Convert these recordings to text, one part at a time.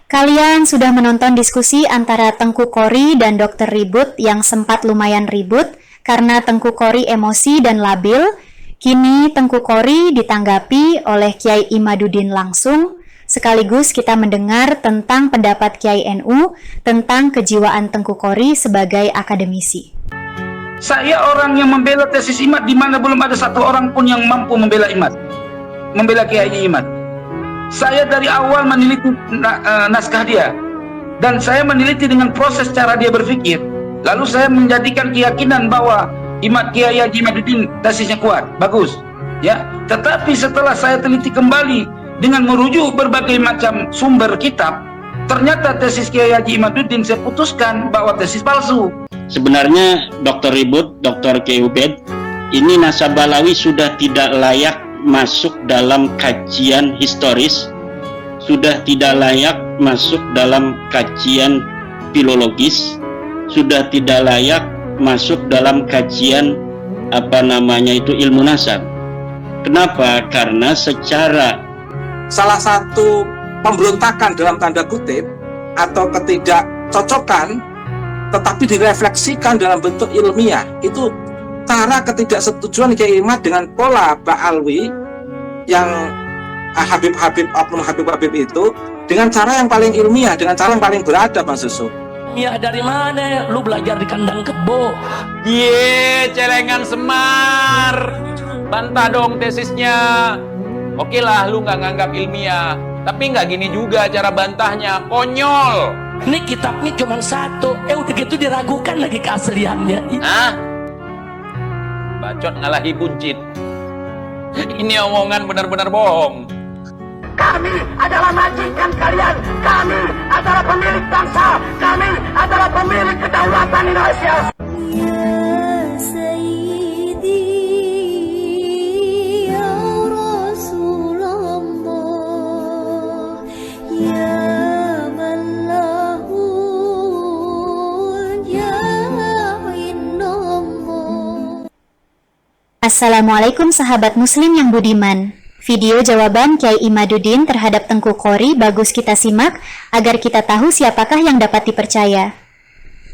Kalian sudah menonton diskusi antara Tengku Kori dan Dr. Ribut yang sempat lumayan ribut karena Tengku Kori emosi dan labil. Kini Tengku Kori ditanggapi oleh Kiai Imaduddin langsung, sekaligus kita mendengar tentang pendapat Kiai NU tentang kejiwaan Tengku Kori sebagai akademisi. Saya orang yang membela tesis Imad di mana belum ada satu orang pun yang mampu membela Imad, membela Kiai Imad. Saya dari awal meneliti naskah dia, dan saya meneliti dengan proses cara dia berpikir. Lalu saya menjadikan keyakinan bahwa Kiai Haji Imaduddin tesisnya kuat, bagus, ya. Tetapi setelah saya teliti kembali dengan merujuk berbagai macam sumber kitab, ternyata tesis Kiai Haji Imaduddin saya putuskan bahwa tesis palsu. Sebenarnya Dr. Ribut, Dr. Kiai Ubed, ini Nasabalawi sudah tidak layak masuk dalam kajian historis, sudah tidak layak masuk dalam kajian filologis, sudah tidak layak masuk dalam kajian ilmu nasab. Kenapa? Karena secara salah satu pemberontakan dalam tanda kutip atau ketidakcocokan tetapi direfleksikan dalam bentuk ilmiah, itu cara ketidaksetujuan Kiai Imad dengan pola Ba'alwi yang oknum Habib itu dengan cara yang paling ilmiah, dengan cara yang paling beradab, Mas Susu. Ya dari mana? Lu belajar di kandang kebo. Celengan Semar. Bantah dong tesisnya. Oke lah, lu nggak nganggap ilmiah, tapi nggak gini juga cara bantahnya, konyol. Ini kitab ini cuma satu. Udah gitu diragukan lagi keasliannya. Hah? Bacot ngalahi buncit. Ini omongan benar-benar bohong. Kami adalah majikan kalian. Kami adalah pemilik bangsa. Kami adalah pemilik kedaulatan Indonesia. Assalamualaikum sahabat muslim yang budiman. Video jawaban Kiai Imaduddin terhadap Tengku Kori bagus kita simak agar kita tahu siapakah yang dapat dipercaya.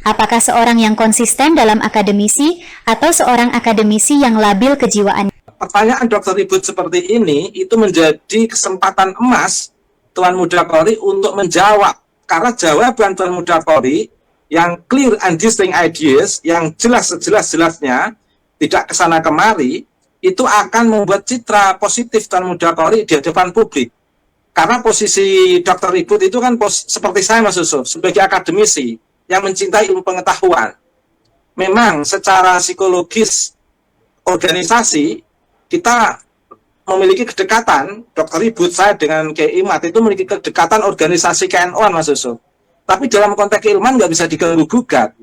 Apakah seorang yang konsisten dalam akademisi atau seorang akademisi yang labil kejiwaan? Pertanyaan Dr. Ribut seperti ini itu menjadi kesempatan emas Tuan Muda Kori untuk menjawab, karena jawaban Tuan Muda Kori yang clear and distinct ideas, yang jelas sejelas-jelasnya, tidak kesana kemari, itu akan membuat citra positif Tuan Muda Kori di hadapan publik. Karena posisi Dr. Ribut itu kan seperti saya, Mas Yusuf, sebagai akademisi yang mencintai ilmu pengetahuan. Memang secara psikologis organisasi kita memiliki kedekatan. Dr. Ribut, saya dengan Kiai Imad itu memiliki kedekatan organisasi KNO-an, Mas Yusuf. Tapi dalam konteks keilmuan nggak bisa diganggu-gugat.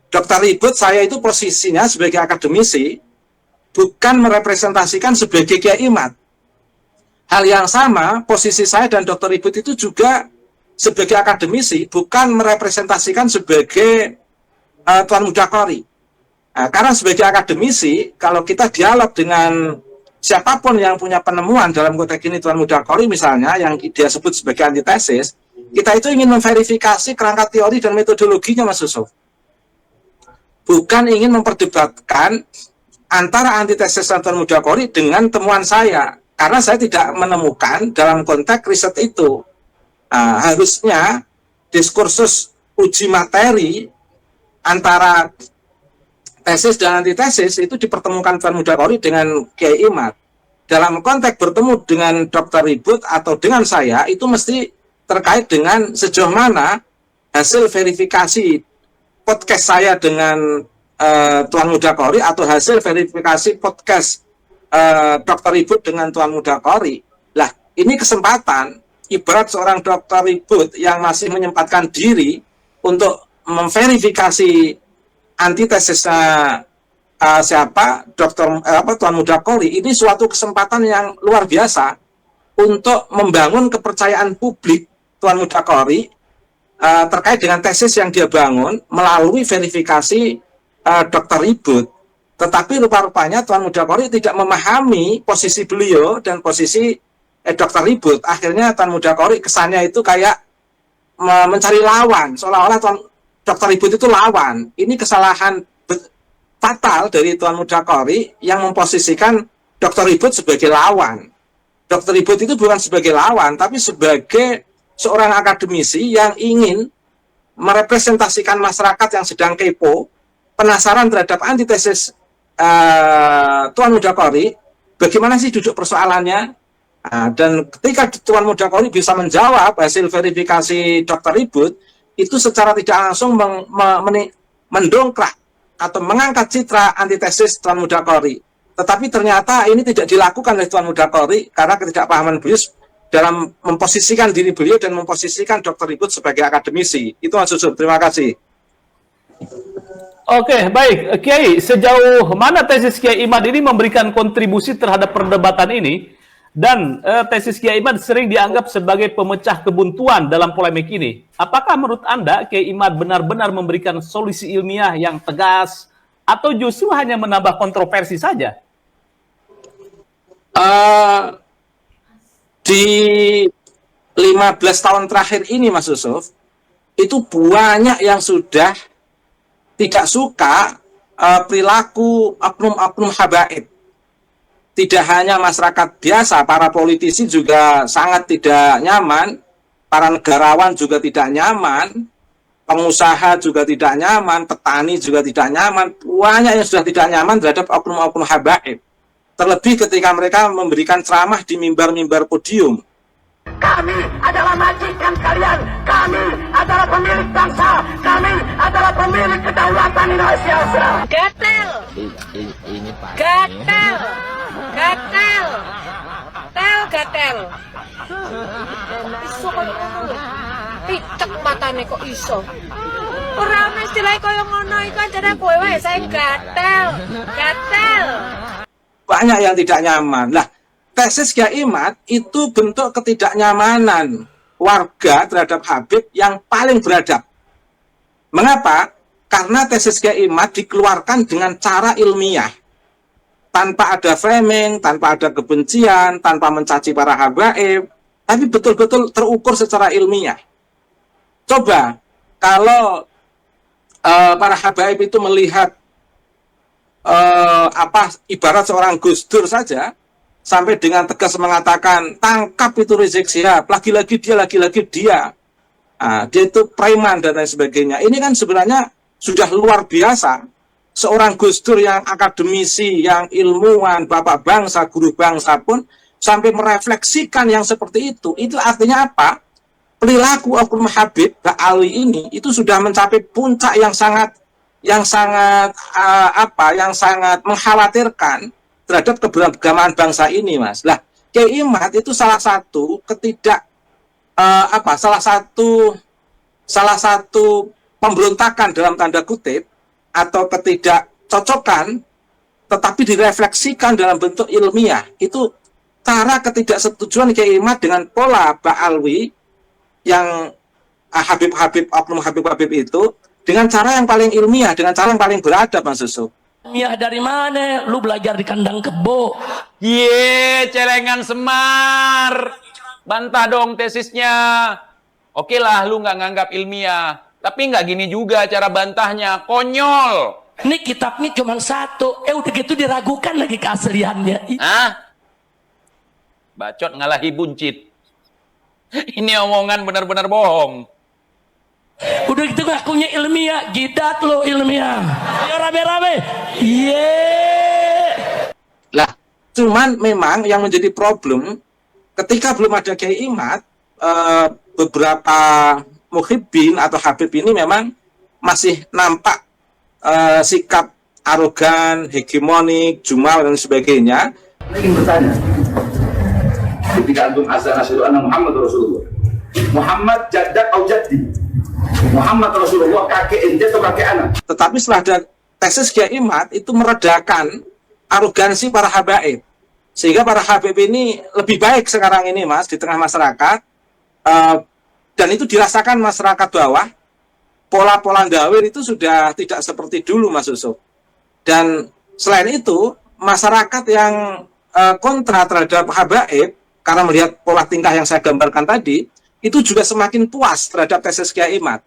Dr. Ribut, saya itu posisinya sebagai akademisi, bukan merepresentasikan sebagai Kiai Imad. Hal yang sama, posisi saya dan Dr. Ribut itu juga sebagai akademisi, bukan merepresentasikan sebagai Tuan Muda Kori. Nah, karena sebagai akademisi, kalau kita dialog dengan siapapun yang punya penemuan dalam konteks ini Tuan Muda Kori misalnya, yang dia sebut sebagai antitesis, kita itu ingin memverifikasi kerangka teori dan metodologinya, Mas Yusuf. Bukan ingin memperdebatkan antara antitesis Tuan Muda Kori dengan temuan saya, karena saya tidak menemukan dalam konteks riset itu. Harusnya diskursus uji materi antara tesis dan antitesis itu dipertemukan Tuan Muda Kori dengan Kiai Imad. Dalam konteks bertemu dengan Dr. Ribut atau dengan saya, itu mesti terkait dengan sejauh mana hasil verifikasi podcast saya dengan Tuan Muda Kori atau hasil verifikasi podcast Dr. Ribut dengan Tuan Muda Kori. Lah, ini kesempatan ibarat seorang Dr. Ribut yang masih menyempatkan diri untuk memverifikasi antitesisnya Tuan Muda Kori. Ini suatu kesempatan yang luar biasa untuk membangun kepercayaan publik Tuan Muda Kori terkait dengan tesis yang dia bangun melalui verifikasi Dr. Ribut. Tetapi rupa-rupanya Tuan Muda Kori tidak memahami posisi beliau dan posisi Dr. Ribut. Akhirnya Tuan Muda Kori kesannya itu kayak mencari lawan, seolah-olah Dr. Ribut itu lawan. Ini kesalahan fatal dari Tuan Muda Qori yang memposisikan Dr. Ribut sebagai lawan. Dr. Ribut itu bukan sebagai lawan, tapi sebagai seorang akademisi yang ingin merepresentasikan masyarakat yang sedang kepo, penasaran terhadap antitesis Tuan Muda Qori, bagaimana sih duduk persoalannya. Dan ketika Tuan Muda Qori bisa menjawab hasil verifikasi Dr. Ribut, itu secara tidak langsung mendongkrak atau mengangkat citra antitesis Tuan Muda Qori. Tetapi ternyata ini tidak dilakukan oleh Tuan Muda Qori karena ketidakpahaman beliau dalam memposisikan diri beliau dan memposisikan Dr. Ribut sebagai akademisi. Itu Mas Yusuf, terima kasih. Oke, baik. Kiai, sejauh mana tesis Kiai Imad ini memberikan kontribusi terhadap perdebatan ini? Dan tesis Kiai Imad sering dianggap sebagai pemecah kebuntuan dalam polemik ini. Apakah menurut Anda Kiai Imad benar-benar memberikan solusi ilmiah yang tegas atau justru hanya menambah kontroversi saja? Di 15 tahun terakhir ini, Mas Yusuf, itu banyak yang sudah tidak suka perilaku oknum-oknum habaib. Tidak hanya masyarakat biasa, para politisi juga sangat tidak nyaman, para negarawan juga tidak nyaman, pengusaha juga tidak nyaman, petani juga tidak nyaman, banyak yang sudah tidak nyaman terhadap oknum-oknum habaib. Terlebih ketika mereka memberikan ceramah di mimbar-mimbar podium. Kami adalah majikan kalian. Kami adalah pemilik bangsa. Kami adalah pemilik kedaulatan Indonesia. Gatel. Gatel. Gatel. Gatel. Iso koyo ngono. Picek matane kok iso. Ora ana istilah koyo ngono iku anjane kowe wae sing gatel. Gatel. Banyak yang tidak nyaman. Lah, tesis Kiai Imad itu bentuk ketidaknyamanan warga terhadap Habib yang paling beradab. Mengapa? Karena tesis Kiai Imad dikeluarkan dengan cara ilmiah. Tanpa ada framing, tanpa ada kebencian, tanpa mencaci para habaib, tapi betul-betul terukur secara ilmiah. Coba, kalau para habaib itu melihat ibarat seorang Gus Dur saja, sampai dengan tegas mengatakan tangkap itu Rizik Syihab, lagi-lagi dia, dia itu preman dan lain sebagainya. Ini kan sebenarnya sudah luar biasa. Seorang Gus Dur yang akademisi, yang ilmuwan, bapak bangsa, guru bangsa pun sampai merefleksikan yang seperti itu. Itu artinya apa? Perilaku oknum Habib Ba'alwi ini itu sudah mencapai puncak yang sangat mengkhawatirkan terhadap keberagaman bangsa ini, Mas. Lah, Kiai Imad itu salah satu pemberontakan dalam tanda kutip atau ketidakcocokan, tetapi direfleksikan dalam bentuk ilmiah. Itu cara ketidaksetujuan Kiai Imad dengan pola Ba'alwi yang oknum Habib itu dengan cara yang paling ilmiah, dengan cara yang paling beradab, Mas Yusuf. Ilmiah dari mana? Lu belajar di kandang kebo. Celengan Semar. Bantah dong tesisnya. Oke lah, lu nggak nganggap ilmiah. Tapi nggak gini juga cara bantahnya. Konyol. Ini kitab ini cuma satu. Udah gitu diragukan lagi keasliannya. Hah? Bacot ngalahi buncit. Ini omongan benar-benar bohong. Udah gitu ngakunya ilmiah. Jidat lo ilmiah. Ayo rame-rame. Lah, cuman memang yang menjadi problem ketika belum ada Kiai Imad, beberapa muhibbin atau habib ini memang masih nampak sikap arogan, hegemonik, jumal dan sebagainya. Saya ingin bertanya, ketika antum azan asyhadu anna Muhammad Rasulullah, Muhammad jaddak atau jaddi, Muhammad Rasulullah kakek ente atau kakek anak. Tetapi setelah ada tesis Kiai Imad itu meredakan arogansi para habaib, sehingga para habib ini lebih baik sekarang ini, Mas, di tengah masyarakat, dan itu dirasakan masyarakat bawah. Pola-pola dawir itu sudah tidak seperti dulu, Mas Yusuf. Dan selain itu, masyarakat yang kontra terhadap habaib karena melihat pola tingkah yang saya gambarkan tadi, itu juga semakin puas terhadap tesis Kiai Imad.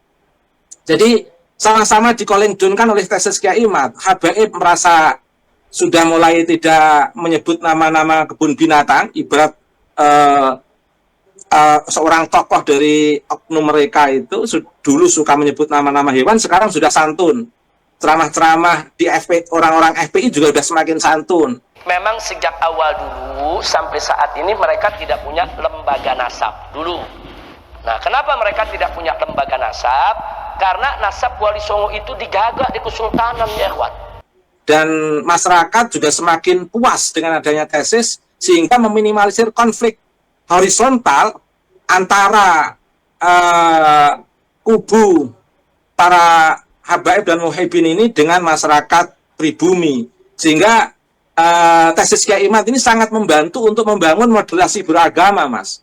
Jadi sama-sama dikolengdunkan oleh tesis Kiai Imad. Habaib merasa sudah mulai tidak menyebut nama-nama kebun binatang, ibarat seorang tokoh dari oknum mereka itu dulu suka menyebut nama-nama hewan, sekarang sudah santun. Ceramah-ceramah di orang-orang FPI juga sudah semakin santun. Memang sejak awal dulu sampai saat ini mereka tidak punya lembaga nasab dulu. Nah, kenapa mereka tidak punya lembaga nasab? Karena nasab Wali Songo itu digagak di Kesultanan, ya ikhwan. Dan masyarakat juga semakin puas dengan adanya tesis, sehingga meminimalisir konflik horizontal antara kubu para habaib dan muhibbin ini dengan masyarakat pribumi, sehingga tesis Kiai Imad ini sangat membantu untuk membangun moderasi beragama, Mas.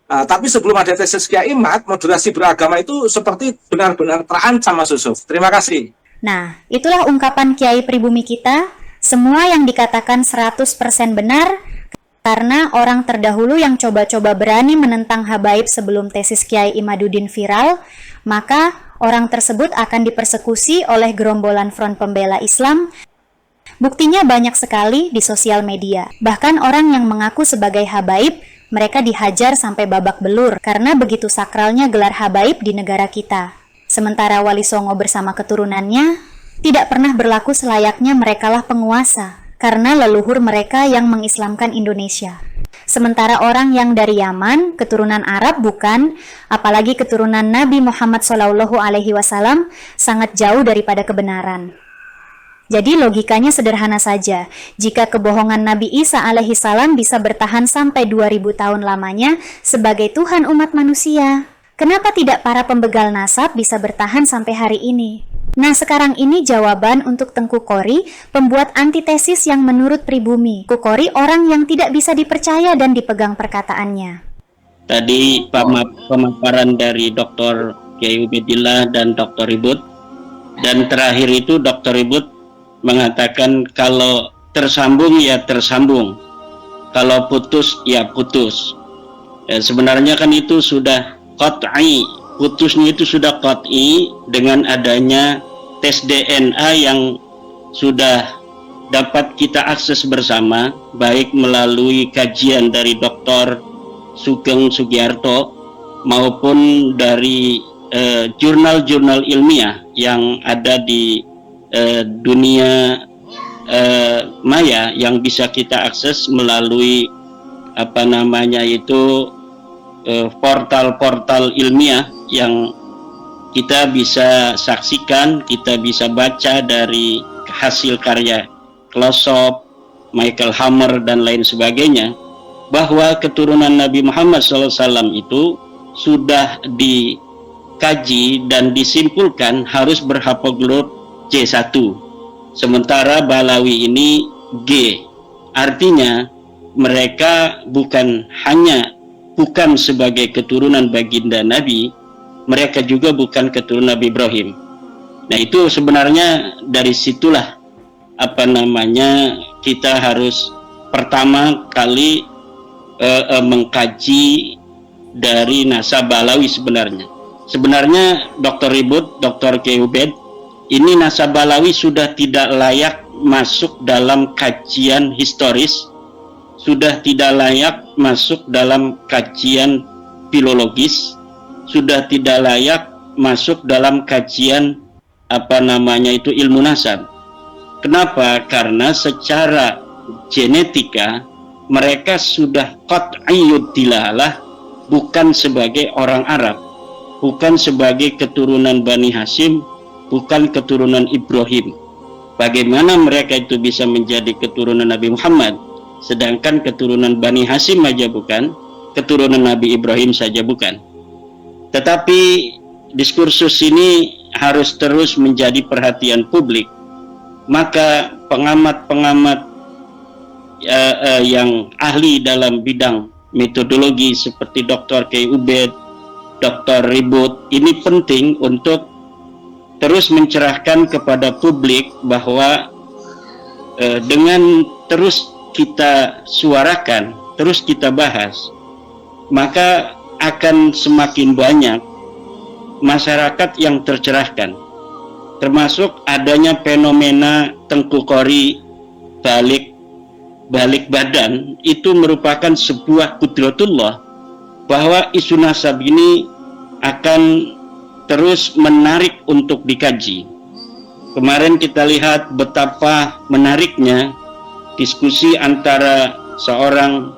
Tapi sebelum ada tesis Kiai Imad, moderasi beragama itu seperti benar-benar terancam, Mas Yusuf. Terima kasih. Nah, itulah ungkapan Kiai pribumi kita, semua yang dikatakan 100% benar, karena orang terdahulu yang coba-coba berani menentang habaib sebelum tesis Kiai Imaduddin viral, maka orang tersebut akan dipersekusi oleh gerombolan Front Pembela Islam. Buktinya banyak sekali di sosial media. Bahkan orang yang mengaku sebagai habaib, mereka dihajar sampai babak belur karena begitu sakralnya gelar habaib di negara kita. Sementara Wali Songo bersama keturunannya tidak pernah berlaku selayaknya merekalah penguasa, karena leluhur mereka yang mengislamkan Indonesia. Sementara orang yang dari Yaman, keturunan Arab bukan, apalagi keturunan Nabi Muhammad SAW, sangat jauh daripada kebenaran. Jadi logikanya sederhana saja, jika kebohongan Nabi Isa alaihissalam bisa bertahan sampai 2000 tahun lamanya sebagai Tuhan umat manusia, kenapa tidak para pembegal nasab bisa bertahan sampai hari ini? Nah, sekarang ini jawaban untuk Tengku Qori, pembuat antitesis yang menurut pribumi. Tengku Qori orang yang tidak bisa dipercaya dan dipegang perkataannya. Tadi pemaparan dari Dr. Kiai Ubedillah dan Dr. Ribut, dan terakhir itu Dr. Ribut mengatakan kalau tersambung ya tersambung, kalau putus ya putus. Sebenarnya kan itu sudah qat'i, putusnya itu sudah qat'i dengan adanya tes DNA yang sudah dapat kita akses bersama, baik melalui kajian dari Dr. Sugeng Sugiarto maupun dari jurnal-jurnal ilmiah yang ada di dunia maya yang bisa kita akses melalui portal-portal ilmiah yang kita bisa saksikan, kita bisa baca dari hasil karya Closop, Michael Hammer dan lain sebagainya, bahwa keturunan Nabi Muhammad SAW itu sudah dikaji dan disimpulkan harus berhaplogrup C1, sementara Balawi ini G. Artinya mereka bukan sebagai keturunan baginda Nabi, mereka juga bukan keturunan Nabi Ibrahim. Nah, itu sebenarnya dari situlah kita harus pertama kali mengkaji dari nasab Balawi sebenarnya. Sebenarnya Dr. Ribut, Dr. Kiai Ubed, ini nasab Balawi sudah tidak layak masuk dalam kajian historis, sudah tidak layak masuk dalam kajian filologis, sudah tidak layak masuk dalam kajian ilmu nasab. Kenapa? Karena secara genetika mereka sudah qat'iyyud dilalah, bukan sebagai orang Arab, bukan sebagai keturunan Bani Hashim, bukan keturunan Ibrahim. Bagaimana mereka itu bisa menjadi keturunan Nabi Muhammad, sedangkan keturunan Bani Hashim aja bukan, keturunan Nabi Ibrahim saja bukan. Tetapi diskursus ini harus terus menjadi perhatian publik. Maka pengamat-pengamat yang ahli dalam bidang metodologi seperti Dr. Kiai Ubed, Dr. Ribut, ini penting untuk terus mencerahkan kepada publik bahwa dengan terus kita suarakan, terus kita bahas, maka akan semakin banyak masyarakat yang tercerahkan, termasuk adanya fenomena Tengku Qori balik badan. Itu merupakan sebuah qudratullah bahwa isu nasab ini akan terus menarik untuk dikaji. Kemarin kita lihat betapa menariknya diskusi antara seorang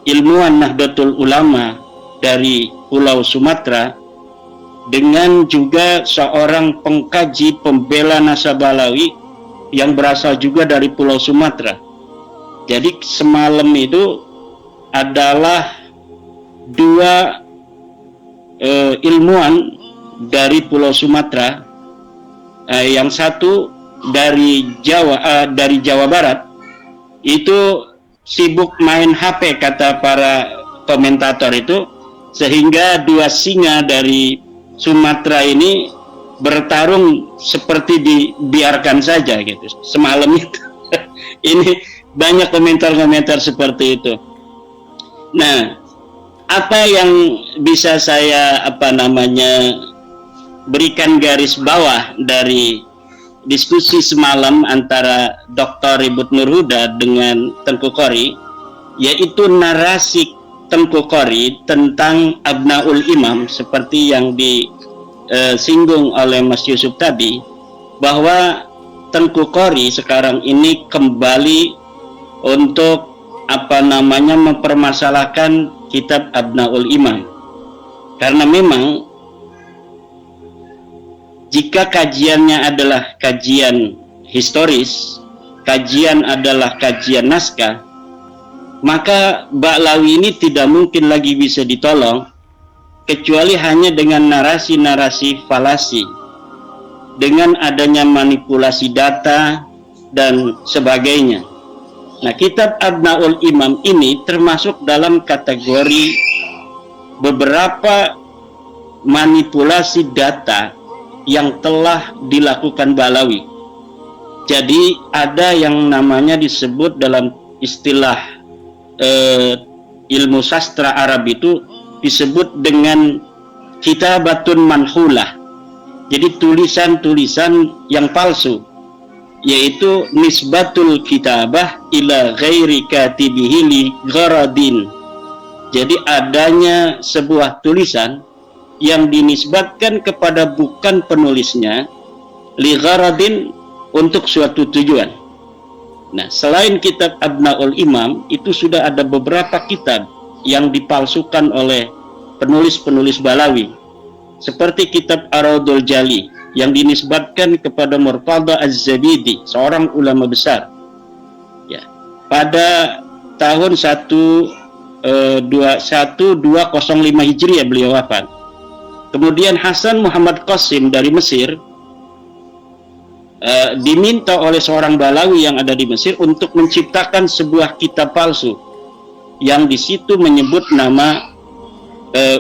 ilmuwan Nahdlatul Ulama dari Pulau Sumatera dengan juga seorang pengkaji pembela Nasabalawi yang berasal juga dari Pulau Sumatera. Jadi semalam itu adalah dua ilmuwan dari Pulau Sumatera, yang satu dari Jawa Barat, itu sibuk main HP kata para komentator itu, sehingga dua singa dari Sumatera ini bertarung seperti dibiarkan saja gitu semalam itu. Ini banyak komentar-komentar seperti itu. Nah, apa yang bisa saya berikan garis bawah dari diskusi semalam antara Dr. Ribut Nurhuda dengan Tengku Qori, yaitu narasi Tengku Qori tentang Abnaul Imam seperti yang disinggung oleh Mas Yusuf tadi, bahwa Tengku Qori sekarang ini kembali untuk mempermasalahkan kitab Abnaul Imam, karena memang jika kajiannya adalah kajian historis, kajian adalah kajian naskah, maka Ba'lawi ini tidak mungkin lagi bisa ditolong kecuali hanya dengan narasi-narasi falasi, dengan adanya manipulasi data dan sebagainya. Nah, kitab Abnaul Imam ini termasuk dalam kategori beberapa manipulasi data yang telah dilakukan Ba'lawi. Jadi ada yang namanya disebut dalam istilah ilmu sastra Arab itu disebut dengan kitabatun manhulah. Jadi tulisan-tulisan yang palsu, yaitu nisbatul kitabah ila ghairi katibihi li gharadin. Jadi adanya sebuah tulisan yang dinisbatkan kepada bukan penulisnya li gharadin, untuk suatu tujuan. Nah, selain kitab Abnaul Imam, itu sudah ada beberapa kitab yang dipalsukan oleh penulis-penulis Ba'lawi, seperti kitab Ar-Raudul Jali yang dinisbatkan kepada Murtada Az-Zabidi, seorang ulama besar. Ya, pada tahun 1205 Hijriah beliau wafat. Kemudian Hasan Muhammad Qasim dari Mesir diminta oleh seorang Ba'lawi yang ada di Mesir untuk menciptakan sebuah kitab palsu yang di situ menyebut nama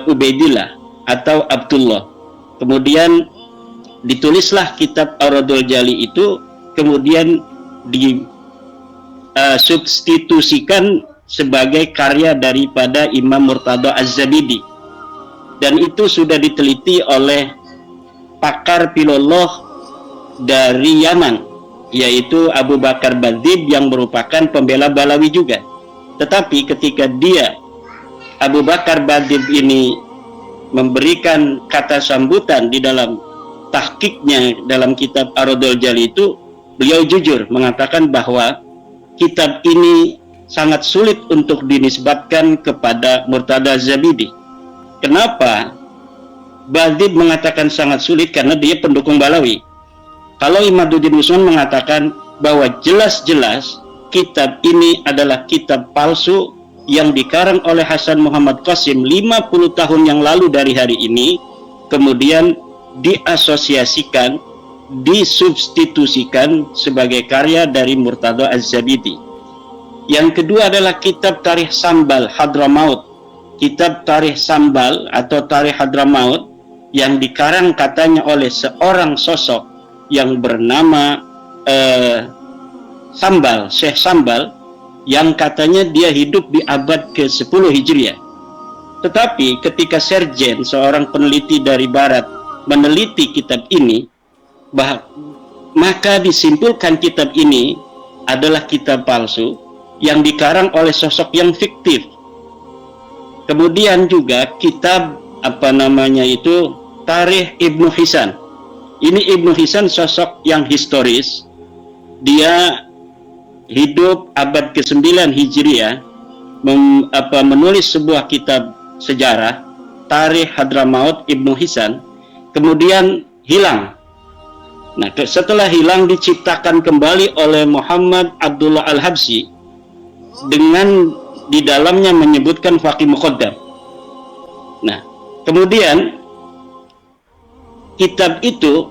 Ubaidillah atau Abdullah. Kemudian ditulislah kitab Ar-Raudul Jali itu, kemudian disubstitusikan sebagai karya daripada Imam Murtada Az-Zabidi, dan itu sudah diteliti oleh pakar filolog dari Yaman, yaitu Abu Bakar Badib, yang merupakan pembela Ba'lawi juga. Tetapi ketika Abu Bakar Badib ini memberikan kata sambutan di dalam tahqiqnya dalam kitab Ar-Raudul Jali itu, beliau jujur mengatakan bahwa kitab ini sangat sulit untuk dinisbatkan kepada Murtada Az-Zabidi. Kenapa Badib mengatakan sangat sulit? Karena dia pendukung Ba'lawi. Kalau Imaduddin Usman mengatakan bahwa jelas-jelas kitab ini adalah kitab palsu yang dikarang oleh Hasan Muhammad Qasim 50 tahun yang lalu dari hari ini, kemudian diasosiasikan, disubstitusikan sebagai karya dari Murtada Az-Zabidi. Yang kedua adalah kitab Tarikh Sambal Hadramaut. Kitab Tarikh Sambal atau Tarikh Hadramaut yang dikarang katanya oleh seorang sosok yang bernama Sambal, Syekh Sambal, yang katanya dia hidup di abad ke-10 Hijriah. Tetapi ketika Serjen, seorang peneliti dari barat, meneliti kitab ini, maka disimpulkan kitab ini adalah kitab palsu yang dikarang oleh sosok yang fiktif. Kemudian juga kitab Tarikh Ibnu Hisan. Ini Ibnu Hisan sosok yang historis. Dia hidup abad ke-9 Hijriah, menulis sebuah kitab sejarah, Tarikh Hadramaut Ibnu Hisan, kemudian hilang. Nah, setelah hilang diciptakan kembali oleh Muhammad Abdullah Al-Habsyi dengan di dalamnya menyebutkan Faqih Muqaddam. Nah, kemudian kitab itu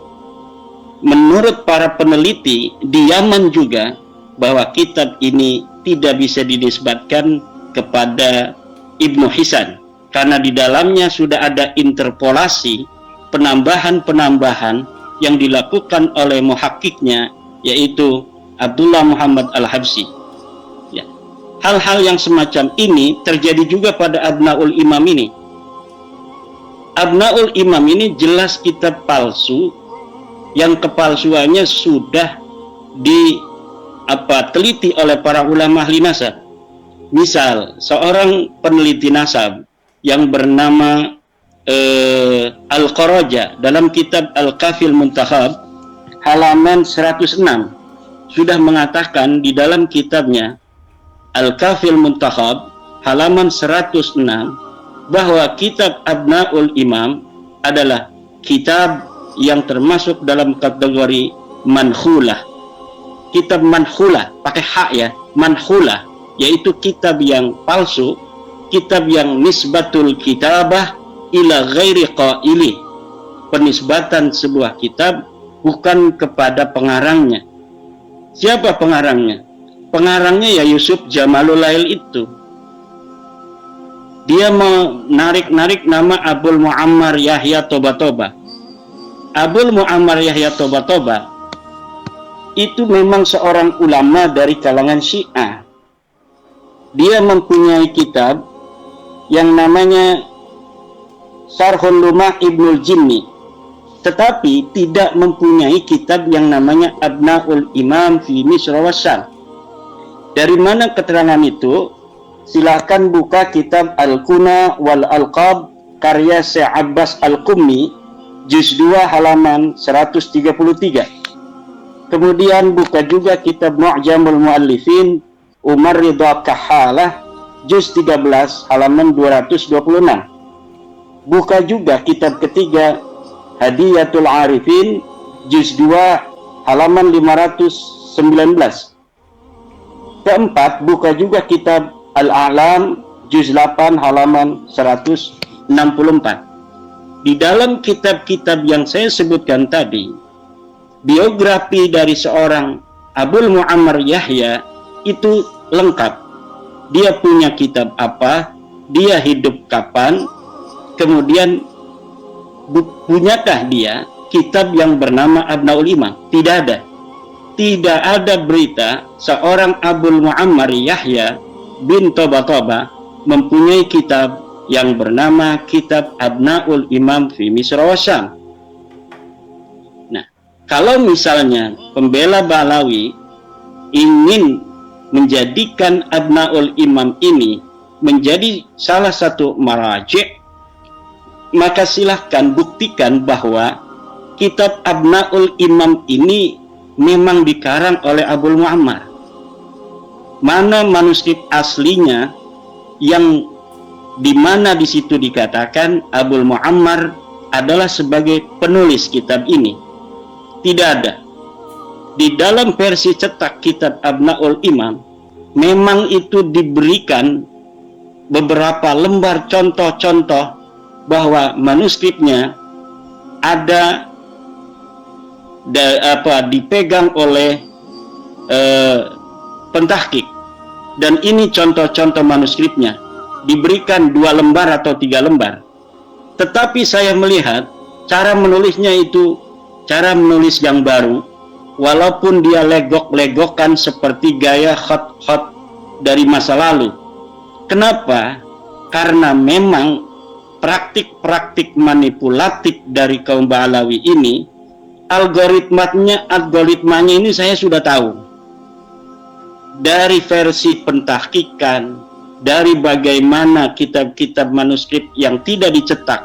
menurut para peneliti di Yaman juga bahwa kitab ini tidak bisa dinisbatkan kepada Ibnu Hisan karena di dalamnya sudah ada interpolasi, penambahan-penambahan yang dilakukan oleh muhakkiknya, yaitu Abdullah Muhammad Al-Habsyi. Ya. Hal-hal yang semacam ini terjadi juga pada Abnaul Imam ini. Abnaul Imam ini jelas kitab palsu yang kepalsuannya sudah teliti oleh para ulama ahli nasab. Misal, seorang peneliti nasab yang bernama Al-Qaraja dalam kitab Al-Kafil Muntakhab halaman 106 sudah mengatakan di dalam kitabnya Al-Kafil Muntakhab halaman 106 bahwa kitab Abnaul Imam adalah kitab yang termasuk dalam kategori manhulah. Kitab manhulah, pakai hak ya, manhulah, yaitu kitab yang palsu, kitab yang nisbatul kitabah ila ghairi qaili, penisbatan sebuah kitab bukan kepada pengarangnya. Siapa pengarangnya? Pengarangnya ya Yusuf Jamalul Lail itu. Dia menarik-narik nama Abul Muammar Yahya Toba-Toba. Abul Muammar Yahya Toba-Toba itu memang seorang ulama dari kalangan Syiah. Dia mempunyai kitab yang namanya Syarhul Lumah Ibnul Jinni, tetapi tidak mempunyai kitab yang namanya Abnaul Imam fi Misr wa Syam. Dari mana keterangan itu? Silakan buka kitab Al-Kuna wal Alqab karya Syekh Abbas Al-Qummi juz 2 halaman 133. Kemudian buka juga kitab Mu'jamul Mu'allifin Umar Ridha Kahalah juz 13 halaman 226. Buka juga kitab ketiga Hadiyatul Arifin juz 2 halaman 519. Keempat, buka juga kitab Al-A'lam juz 8 halaman 164. Di dalam kitab-kitab yang saya sebutkan tadi, biografi dari seorang Abul Muammar Yahya itu lengkap. Dia punya kitab apa, dia hidup kapan, kemudian punyakah dia kitab yang bernama Abnaul Imam? Tidak ada. Tidak ada berita seorang Abul Muammar Yahya bin Toba-Toba mempunyai kitab yang bernama Kitab Abnaul Imam fi Misr wa Syam. Nah, kalau misalnya pembela Balawi ingin menjadikan Abnaul Imam ini menjadi salah satu maraji', maka silahkan buktikan bahwa kitab Abnaul Imam ini memang dikarang oleh Abul Muammar. Mana manuskrip aslinya yang dimana di situ dikatakan Abul Muammar adalah sebagai penulis kitab ini? Tidak ada. Di dalam versi cetak kitab Abnaul Imam memang itu diberikan beberapa lembar contoh-contoh bahwa manuskripnya ada dipegang oleh pentahkik, dan ini contoh-contoh manuskripnya diberikan 2 lembar atau 3 lembar. Tetapi saya melihat cara menulisnya itu cara menulis yang baru, walaupun dia legok-legokan seperti gaya khat-khat dari masa lalu. Kenapa? Karena memang praktik-praktik manipulatif dari kaum Ba'alawi ini, algoritmanya ini saya sudah tahu. Dari versi pentahkikan, dari bagaimana kitab-kitab manuskrip yang tidak dicetak,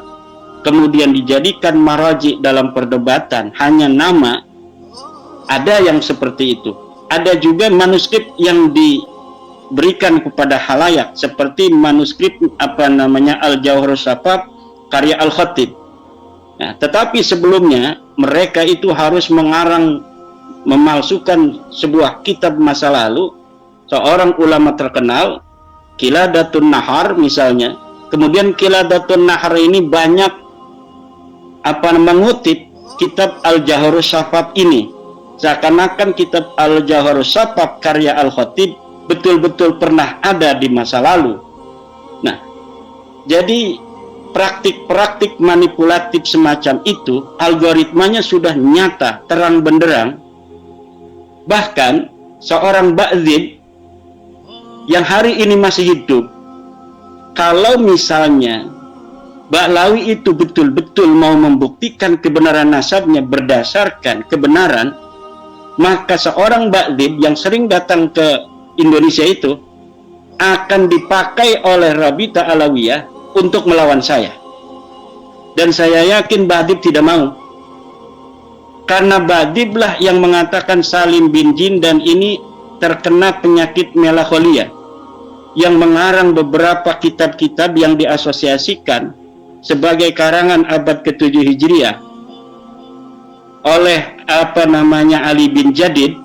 kemudian dijadikan maraji dalam perdebatan, hanya nama, ada yang seperti itu. Ada juga manuskrip yang diberikan kepada halayak, seperti manuskrip Al-Jawharus Safaf karya Al-Khatib. Nah, tetapi sebelumnya mereka itu harus memalsukan sebuah kitab masa lalu, seorang ulama terkenal, Qiladatun Nahar misalnya. Kemudian Qiladatun Nahar ini banyak mengutip kitab Al-Jawharus Safaf ini. Seakan-akan kitab Al-Jawharus Safaf karya Al-Khatib betul-betul pernah ada di masa lalu. Nah, jadi praktik-praktik manipulatif semacam itu, algoritmanya sudah nyata, terang benderang. Bahkan seorang Ba'dzib yang hari ini masih hidup, kalau misalnya Ba'alawi itu betul-betul mau membuktikan kebenaran nasabnya berdasarkan kebenaran, maka seorang Ba'dzib yang sering datang ke Indonesia itu akan dipakai oleh Rabita Alawiyah untuk melawan saya. Dan saya yakin Ba'dzib tidak mau. Karena Ba'dzib lah yang mengatakan Salim bin Jindan ini terkena penyakit melankolia, yang mengarang beberapa kitab-kitab yang diasosiasikan sebagai karangan abad ke-7 Hijriah oleh Ali bin Jadid,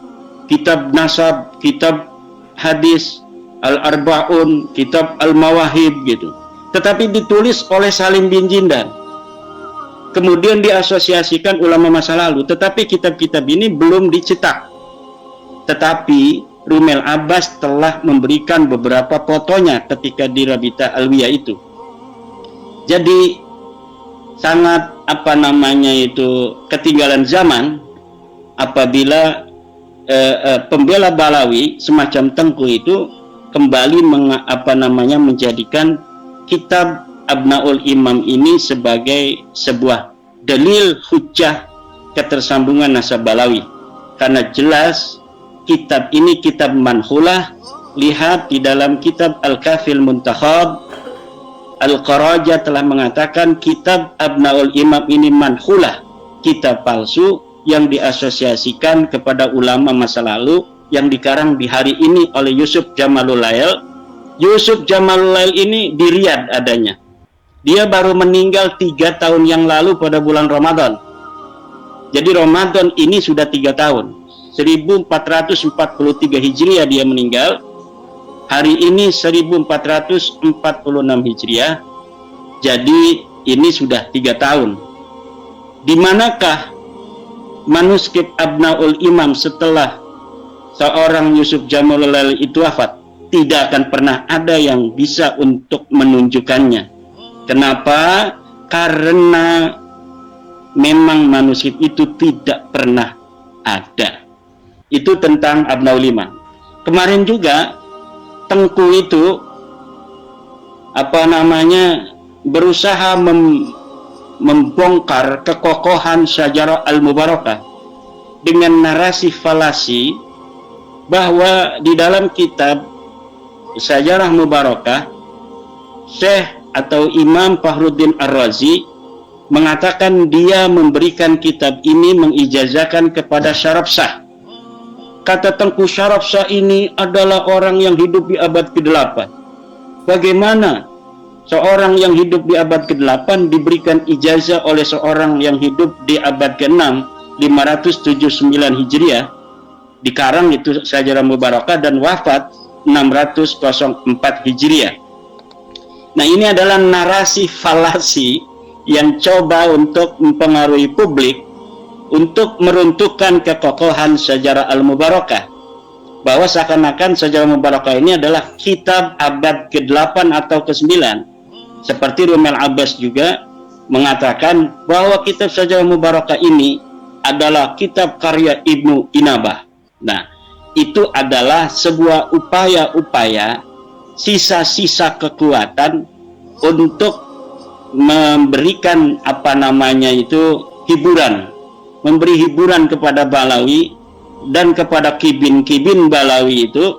kitab Nasab, kitab Hadis, Al-Arba'un, kitab Al-Mawahib gitu. Tetapi ditulis oleh Salim bin Jindan. Kemudian diasosiasikan ulama masa lalu, tetapi kitab-kitab ini belum dicetak. Tetapi Rumel Abbas telah memberikan beberapa fotonya ketika di Rabita Alawiyah itu. Jadi sangat ketinggalan zaman apabila pembela Ba'alawi semacam Tengku itu kembali menjadikan kitab Abnaul Imam ini sebagai sebuah dalil hujjah ketersambungan nasab Ba'alawi. Karena jelas kitab ini kitab manhulah. Lihat di dalam kitab Al-Kafil Muntakhab, Al-Qaraja telah mengatakan kitab Abnaul Imam ini manhulah, kitab palsu yang diasosiasikan kepada ulama masa lalu, yang dikarang di hari ini oleh Yusuf Jamalul Lail. Yusuf Jamalul Lail ini di Riyadh adanya. Dia baru meninggal 3 tahun yang lalu pada bulan Ramadan. Jadi Ramadan ini sudah 3 tahun. 1443 Hijriah dia meninggal. Hari ini 1446 Hijriah. Jadi ini sudah 3 tahun. Di manakah manuskrip Abnaul Imam setelah seorang Yusuf Jamalul Lail itu wafat? Tidak akan pernah ada yang bisa untuk menunjukkannya. Kenapa? Karena memang manuskrip itu tidak pernah ada. Itu tentang Abnaul Imam. Kemarin juga Tengku itu berusaha membongkar kekokohan Syajarah Al-Mubarakah dengan narasi falasi bahwa di dalam kitab Syajarah Mubarakah, Syekh atau Imam Fakhruddin Ar-Razi mengatakan dia memberikan kitab ini mengijazahkan kepada Syaraf Shah. Kata Tengku, Syaraf Shah ini adalah orang yang hidup di abad ke-8. Bagaimana seorang yang hidup di abad ke-8 diberikan ijazah oleh seorang yang hidup di abad ke-6, 579 Hijriah, dikarang itu Syajarah Mubarakah, dan wafat 604 Hijriah. Nah, ini adalah narasi falasi yang coba untuk mempengaruhi publik untuk meruntuhkan kekokohan Syajarah Al-Mubarakah, bahwa seakan-akan Syajarah Mubarakah ini adalah kitab abad ke-8 atau ke-9. Seperti Rumel Abbas juga mengatakan bahwa kitab Syajarah Mubarakah ini adalah kitab karya Ibnu Inabah. Nah, itu adalah sebuah upaya-upaya sisa-sisa kekuatan untuk memberikan hiburan, memberi hiburan kepada Balawi dan kepada kibin-kibin Balawi itu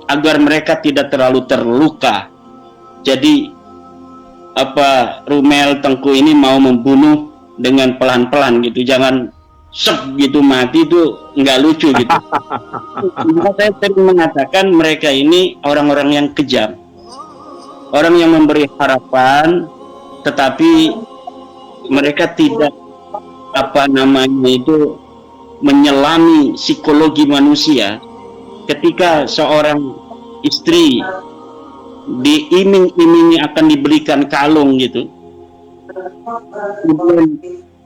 agar mereka tidak terlalu terluka. Jadi Rumel Tengku ini mau membunuh dengan pelan-pelan gitu, jangan sep gitu mati, itu nggak lucu gitu. Saya sering mengatakan mereka ini orang-orang yang kejam, orang yang memberi harapan, tetapi mereka tidak menyelami psikologi manusia. Ketika seorang istri diiming-imingi akan diberikan kalung gitu, kemudian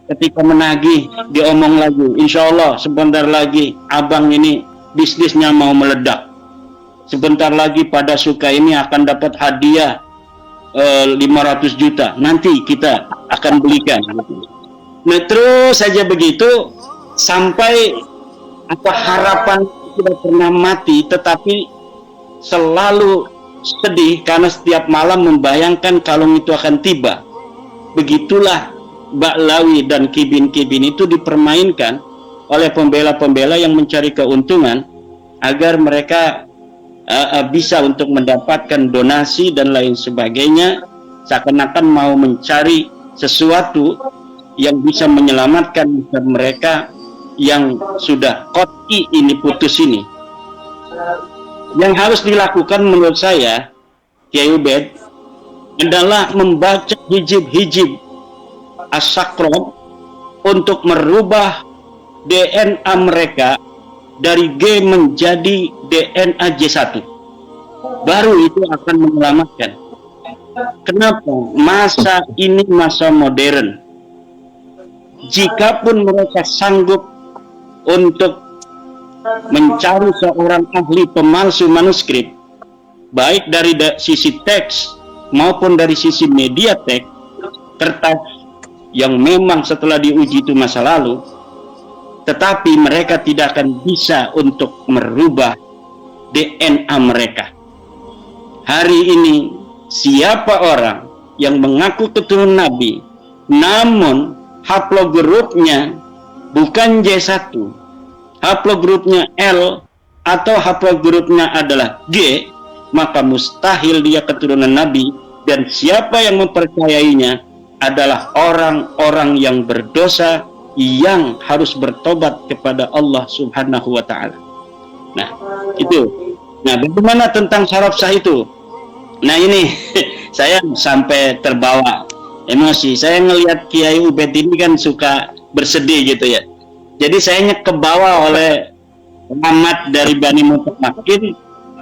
ketika menagih diomong lagi, insya Allah sebentar lagi abang ini bisnisnya mau meledak, sebentar lagi pada suka ini akan dapat hadiah 500 juta, nanti kita akan belikan. Nah terus saja begitu sampai harapan tidak pernah mati, tetapi selalu sedih karena setiap malam membayangkan kalung itu akan tiba. Begitulah Ba'lawi dan kibin-kibin itu dipermainkan oleh pembela-pembela yang mencari keuntungan agar mereka bisa untuk mendapatkan donasi dan lain sebagainya, seakan-akan mau mencari sesuatu yang bisa menyelamatkan mereka yang sudah koti ini, putus ini. Yang harus dilakukan menurut saya, Kiai Ubed, adalah membaca hijib-hijib As-Sakron untuk merubah DNA mereka dari G menjadi DNA J1. Baru itu akan menyelamatkan. Kenapa? Masa ini masa modern. Jikapun mereka sanggup untuk mencari seorang ahli pemalsu manuskrip, baik dari sisi teks maupun dari sisi media teks, kertas yang memang setelah diuji itu masa lalu, tetapi mereka tidak akan bisa untuk merubah DNA mereka. Hari ini siapa orang yang mengaku keturunan Nabi namun haplogrupnya bukan J1, haplogrupnya L atau haplogrupnya adalah G, maka mustahil dia keturunan Nabi, dan siapa yang mempercayainya adalah orang-orang yang berdosa yang harus bertobat kepada Allah Subhanahu wa Ta'ala. Nah, itu. Nah, bagaimana tentang syaraf sah itu? Nah, ini saya sampai terbawa emosi. Saya ngelihat Kiai Ubed ini kan suka bersedih gitu ya. Jadi saya kebawa oleh amat dari Bani Mutamakin,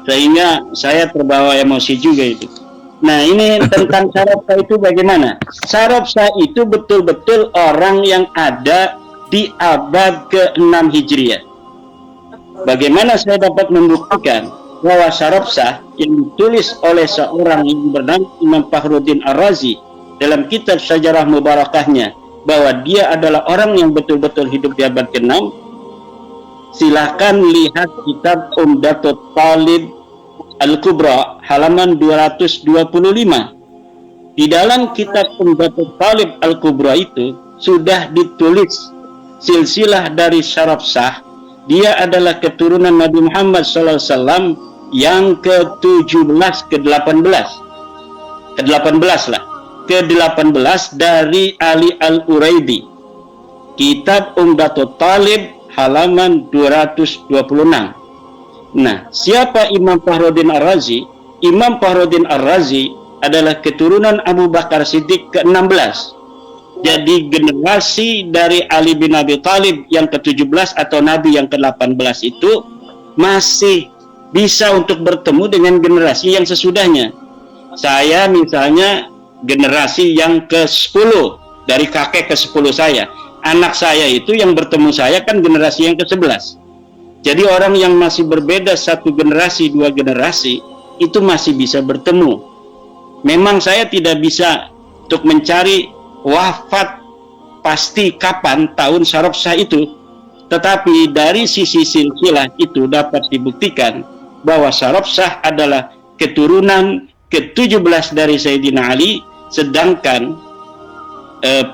sehingga saya terbawa emosi juga itu. Nah, ini tentang syaraf sah itu bagaimana? Syaraf sah itu betul-betul orang yang ada di abad ke-6 Hijriah. Bagaimana saya dapat membuktikan bahwa syaraf sah yang ditulis oleh seorang yang bernama Imam Fakhruddin Ar-Razi dalam kitab Syajarah Mubarakahnya, bahwa dia adalah orang yang betul-betul hidup di abad ke-6, silahkan lihat kitab Umdatul Talib Al-Kubra halaman 225. Di dalam kitab Umdatul Talib Al-Kubra itu sudah ditulis silsilah dari syaraf sah. Dia adalah keturunan Nabi Muhammad SAW yang ke-17, ke-18 dari Ali Al-Uraidi. Kitab Umdatul Talib halaman 226. Nah, siapa Imam Fakhruddin Ar-Razi? Imam Fakhruddin Ar-Razi adalah keturunan Abu Bakar Siddiq ke-16. Jadi generasi dari Ali bin Abi Thalib yang ke-17 atau Nabi yang ke-18 itu masih bisa untuk bertemu dengan generasi yang sesudahnya. Saya misalnya generasi yang ke-10, dari kakek ke-10 saya. Anak saya itu yang bertemu saya kan generasi yang ke-11. Jadi orang yang masih berbeda satu generasi, dua generasi, itu masih bisa bertemu. Memang saya tidak bisa untuk mencari wafat pasti kapan tahun syaraf sah itu. Tetapi dari sisi silsilah itu dapat dibuktikan bahwa Syarabsah adalah keturunan ke-17 dari Sayyidina Ali, sedangkan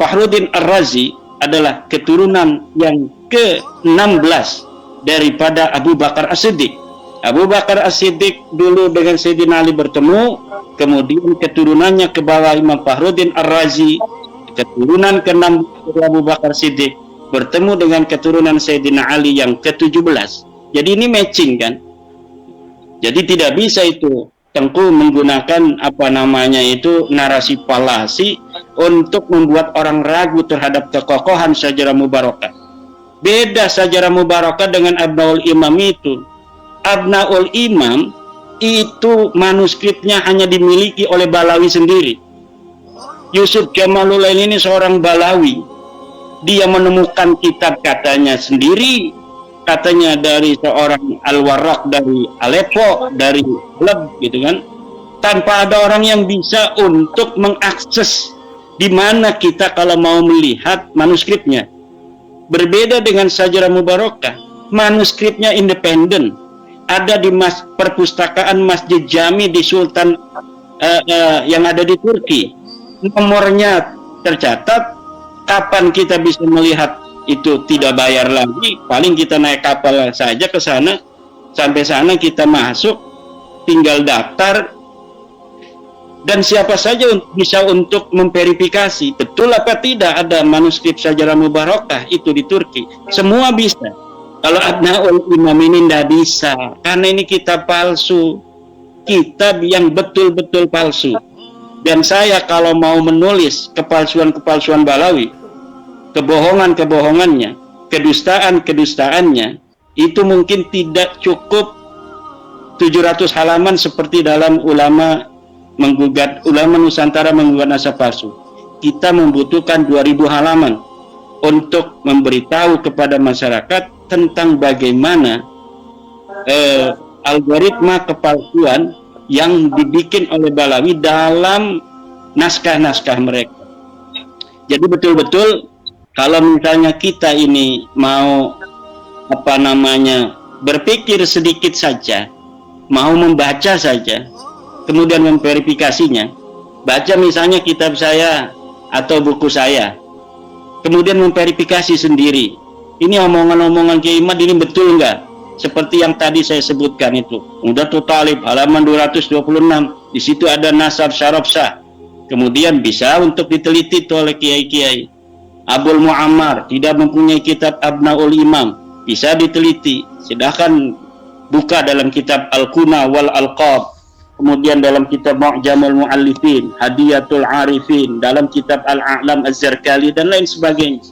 Fakhruddin Ar-Razi adalah keturunan yang ke-16 daripada Abu Bakar As-Siddiq. Abu Bakar As-Siddiq dulu dengan Sayyidina Ali bertemu, kemudian keturunannya ke bawah Imam Fakhruddin Ar-Razi, keturunan ke-6 dari Abu Bakar Siddiq bertemu dengan keturunan Sayyidina Ali yang ke-17. Jadi ini matching kan? Jadi tidak bisa itu Tengku menggunakan narasi palasi untuk membuat orang ragu terhadap kekokohan Syajarah Mubarakah. Beda Syajarah Mubarakah dengan Abnaul Imam itu. Abnaul Imam itu manuskripnya hanya dimiliki oleh Balawi sendiri. Yusuf Jamalulain ini seorang Balawi. Dia menemukan kitab katanya sendiri, katanya dari seorang Al-Warraq dari Aleppo, dari Halab gitu kan, tanpa ada orang yang bisa untuk mengakses di mana kita kalau mau melihat manuskripnya. Berbeda dengan Syajarah Mubarakah, manuskripnya independen, ada di perpustakaan Masjid Jami di Sultan yang ada di Turki, nomornya tercatat. Kapan kita bisa melihat itu tidak bayar lagi, paling kita naik kapal saja ke sana, sampai sana kita masuk, tinggal daftar, dan siapa saja bisa untuk memverifikasi betul apa tidak ada manuskrip Syajarah Mubarakah itu di Turki. Semua bisa. Kalau Abnaul Imam ini tidak bisa, karena ini kitab palsu, kitab yang betul-betul palsu. Dan saya kalau mau menulis kepalsuan-kepalsuan Balawi, kebohongan-kebohongannya, kedustaan-kedustaannya, itu mungkin tidak cukup 700 halaman seperti dalam ulama Nusantara menggugat nasab palsu. Kita membutuhkan 2000 halaman untuk memberitahu kepada masyarakat tentang bagaimana algoritma kepalsuan yang dibikin oleh Balawi dalam naskah-naskah mereka. Jadi betul-betul kalau misalnya kita ini mau berpikir sedikit saja, mau membaca saja, kemudian memverifikasinya, baca misalnya kitab saya atau buku saya, kemudian memverifikasi sendiri, ini omongan-omongan Kiai Imad ini betul enggak? Seperti yang tadi saya sebutkan itu, Umdatul Talib halaman 226, di situ ada nasab Syarabsah, kemudian bisa untuk diteliti oleh kiai-kiai. Abul Muammar tidak mempunyai kitab Abnaul Imam, bisa diteliti, silahkan buka dalam kitab Al-Kuna wal Alqab, kemudian dalam kitab Mu'jamul Mu'allifin, Hadiyatul Arifin, dalam kitab Al-A'lam Az-Zarkali dan lain sebagainya,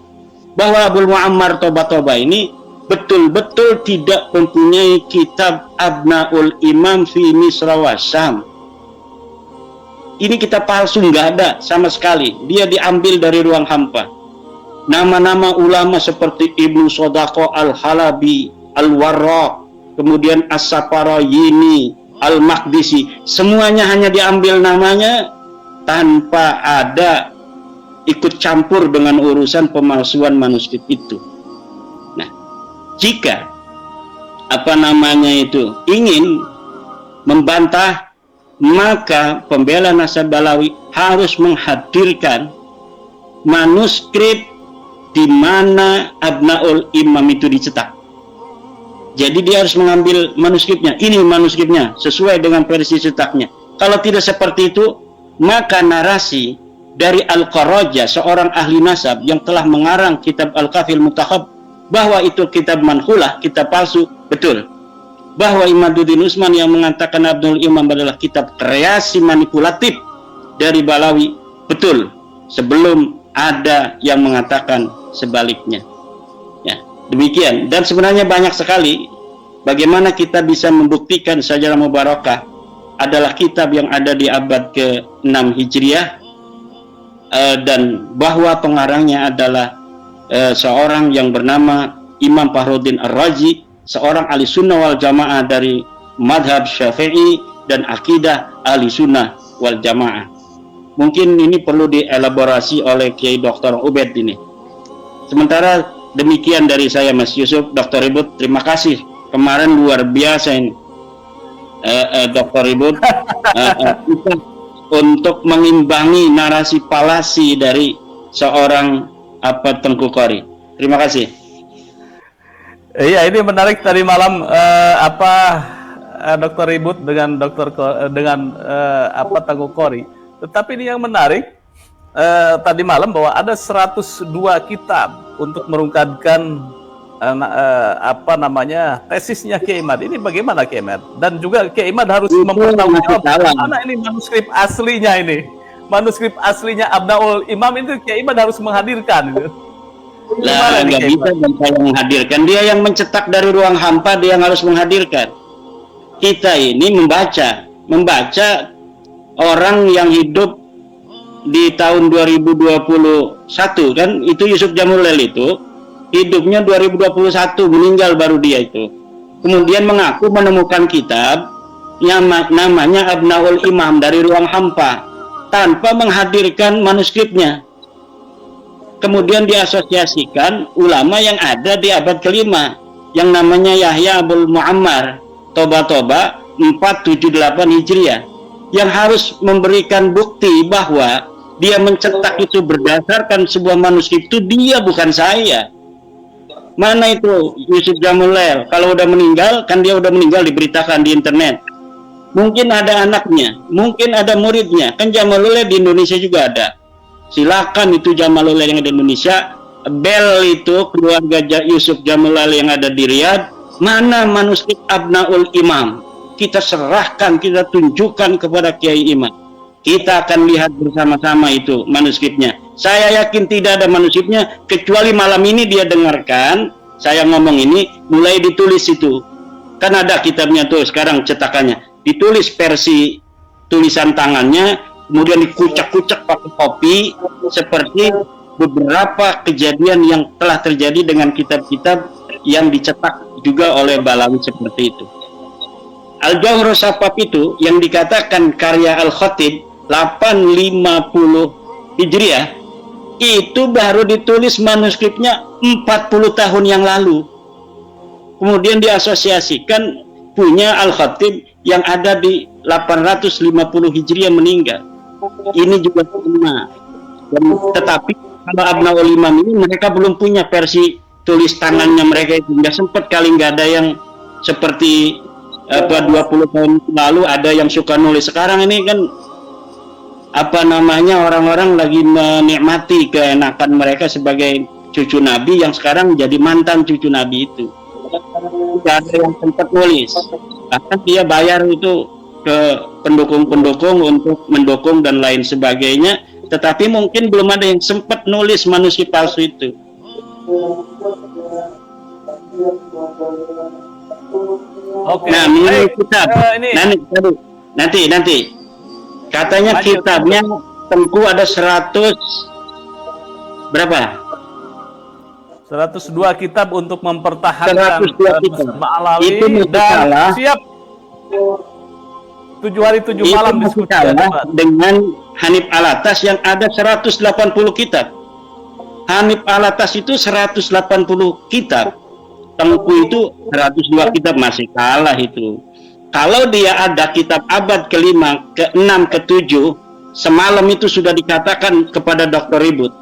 bahwa Abul Muammar Toba ini betul-betul tidak mempunyai kitab Abnaul Imam fi Misra wa Syam. Ini kitab palsu, nggak ada sama sekali, dia diambil dari ruang hampa. Nama-nama ulama seperti Ibnu Sodaqo Al-Halabi, Al-Warraq, kemudian As-Saparayini, Al-Maqdisi, semuanya hanya diambil namanya tanpa ada ikut campur dengan urusan pemalsuan manuskrip itu. Nah, jika ingin membantah, maka pembela nasab Balawi harus menghadirkan manuskrip di mana Abnaul Imam itu dicetak. Jadi dia harus mengambil manuskripnya. Ini manuskripnya sesuai dengan versi cetaknya. Kalau tidak seperti itu, maka narasi dari Al-Qarajah, seorang ahli nasab yang telah mengarang kitab Al-Kafil Mutakhab, bahwa itu kitab manhulah, kitab palsu, betul. Bahwa Imaduddin Usman yang mengatakan Abnaul Imam adalah kitab kreasi manipulatif dari Balawi, betul. Sebelum ada yang mengatakan sebaliknya. Ya, demikian. Dan sebenarnya banyak sekali bagaimana kita bisa membuktikan Syajarah Mubarakah adalah kitab yang ada di abad ke-6 Hijriah, dan bahwa pengarangnya adalah seorang yang bernama Imam Fakhruddin Ar-Razi, seorang ahli sunnah wal jamaah dari madhab Syafi'i dan akidah ahli sunnah wal jamaah. Mungkin ini perlu dielaborasi oleh Kiai Dr. Ubed ini. Sementara Demikian dari saya, Mas Yusuf. Dr. Ribut, terima kasih. Kemarin luar biasa ini, Dr. Ribut, untuk mengimbangi narasi palasi dari seorang Tengku Qori. Terima kasih. Iya, ini menarik tadi malam Dr. Ribut dengan Tengku Qori. Tetapi ini yang menarik tadi malam bahwa ada 102 kitab untuk merungkadkan tesisnya Kiai Imad. Ini bagaimana Kiai Imad? Dan juga Kiai Imad harus mempertanggungjawabkan mana ini manuskrip aslinya ini. Manuskrip aslinya Abnaul Imam itu Kiai Imad harus menghadirkan. Lah, nggak bisa dan saya menghadirkan. Dia yang mencetak dari ruang hampa, dia yang harus menghadirkan. Kita ini membaca orang yang hidup di tahun 2021 kan, itu Yusuf Jamulail itu hidupnya 2021, meninggal baru dia itu. Kemudian mengaku menemukan kitab namanya Abnaul Imam dari ruang hampa tanpa menghadirkan manuskripnya. Kemudian diasosiasikan ulama yang ada di abad kelima yang namanya Yahya Abul Muammar, Toba 478 Hijriah, yang harus memberikan bukti bahwa dia mencetak itu berdasarkan sebuah manuskrip. Itu dia, bukan saya. Mana itu Yusuf Jamulail? Kalau udah meninggal, kan dia udah meninggal, diberitakan di internet. Mungkin ada anaknya, mungkin ada muridnya. Kan Jamulail di Indonesia juga ada. Silakan itu Jamulail yang ada di Indonesia. Bel itu keluarga Yusuf Jamulail yang ada di Riyadh. Mana manuskrip Abnaul Imam? Kita serahkan, kita tunjukkan kepada Kiai Imad. Kita akan lihat bersama-sama itu manuskripnya. Saya yakin tidak ada manuskripnya, kecuali malam ini dia dengarkan saya ngomong ini, mulai ditulis itu. Kan ada kitabnya tuh sekarang cetakannya. Ditulis versi tulisan tangannya, kemudian dikucak-kucak pakai kopi, seperti beberapa kejadian yang telah terjadi dengan kitab-kitab yang dicetak juga oleh Balawi seperti itu. Al-Jauhar Safaf itu yang dikatakan karya Al-Khatib 850 Hijriah, itu baru ditulis manuskripnya 40 tahun yang lalu. Kemudian diasosiasikan punya Al-Khatib yang ada di 850 Hijriah meninggal. Ini juga sama. Tetapi kalau Abnaul Imam ini mereka belum punya versi tulis tangannya mereka itu. Nggak sempat kali, nggak ada yang seperti 20 tahun lalu ada yang suka nulis. Sekarang ini kan orang-orang lagi menikmati keenakan mereka sebagai cucu Nabi yang sekarang jadi mantan cucu Nabi itu. Tidak ada yang sempat nulis. Bahkan dia bayar itu ke pendukung-pendukung untuk mendukung dan lain sebagainya. Tetapi mungkin belum ada yang sempat nulis manuskrip palsu itu. Oke. Nah, mengenai kitab nanti katanya kitabnya Tengku ada 100 berapa? 102 kitab untuk mempertahankan 102 kitab. Ba'alawi Itu dan siap 7 hari 7 malam diskusi dengan Hanif Alatas yang ada 180 kitab. Hanif Alatas itu 180 kitab. Tengku itu 102 kitab, masih kalah itu. Kalau dia ada kitab abad ke-5, ke-6, ke-7, semalam itu sudah dikatakan kepada Dr. Ribut.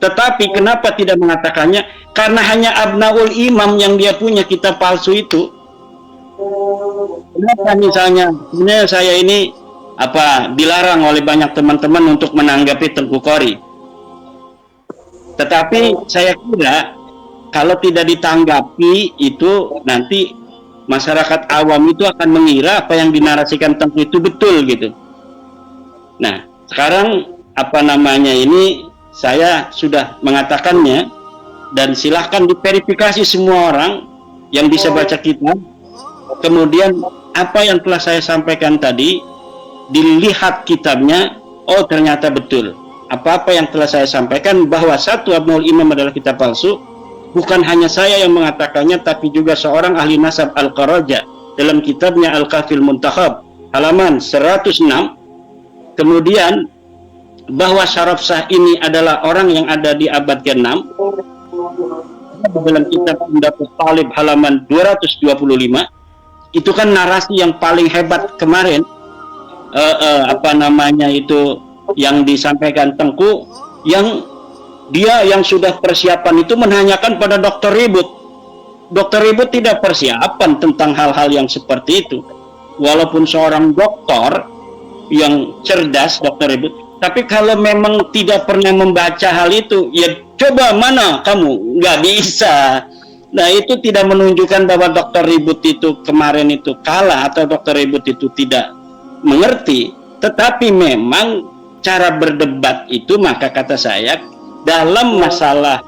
Tetapi kenapa tidak mengatakannya? Karena hanya Abnaul Imam yang dia punya kitab palsu itu. Kenapa misalnya sebenarnya saya ini dilarang oleh banyak teman-teman untuk menanggapi Tengku Qori. Tetapi saya kira kalau tidak ditanggapi itu nanti masyarakat awam itu akan mengira apa yang dinarasikan Tengku itu betul gitu. Nah, sekarang ini saya sudah mengatakannya dan silahkan diverifikasi semua orang yang bisa baca kitab. Kemudian apa yang telah saya sampaikan tadi dilihat kitabnya, oh ternyata betul. Apa-apa yang telah saya sampaikan bahwa satu Abnaul Imam adalah kitab palsu, bukan hanya saya yang mengatakannya, tapi juga seorang ahli nasab Al-Qaraja dalam kitabnya Al-Kafil Muntakhab halaman 106. Kemudian bahwa Syaraf Shah ini adalah orang yang ada di abad ke-6 dalam kitab Pendapat Talib halaman 225, itu kan narasi yang paling hebat kemarin, yang disampaikan Tengku, yang dia yang sudah persiapan itu menanyakan pada Dr. Ribut. Dr. Ribut tidak persiapan tentang hal-hal yang seperti itu. Walaupun seorang dokter yang cerdas, Dr. Ribut, tapi kalau memang tidak pernah membaca hal itu, ya coba mana kamu, nggak bisa. Nah, itu tidak menunjukkan bahwa Dr. Ribut itu kemarin itu kalah atau Dr. Ribut itu tidak mengerti, tetapi memang cara berdebat itu, maka kata saya, dalam masalah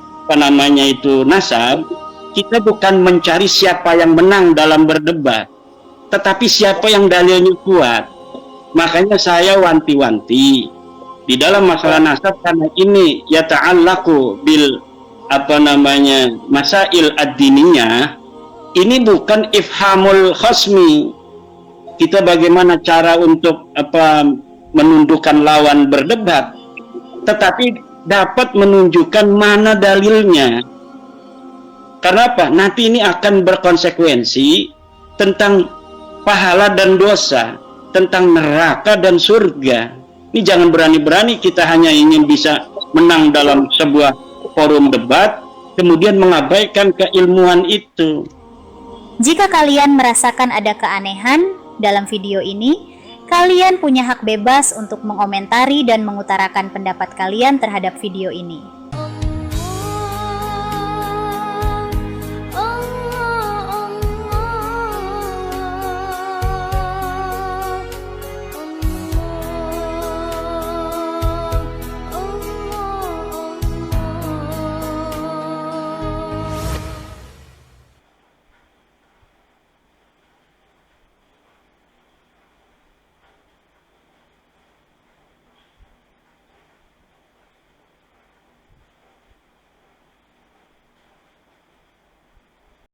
nasab, kita bukan mencari siapa yang menang dalam berdebat, tetapi siapa yang dalilnya kuat. Makanya saya wanti-wanti di dalam masalah nasab, karena ini ya ta'allaku bil masail ad-diniyah, ini bukan ifhamul khasmi. Kita bagaimana cara untuk menundukkan lawan berdebat, tetapi dapat menunjukkan mana dalilnya. Karena apa? Nanti ini akan berkonsekuensi tentang pahala dan dosa, tentang neraka dan surga. Ini jangan berani-berani kita hanya ingin bisa menang dalam sebuah forum debat, kemudian mengabaikan keilmuan itu. Jika kalian merasakan ada keanehan dalam video ini, kalian punya hak bebas untuk mengomentari dan mengutarakan pendapat kalian terhadap video ini.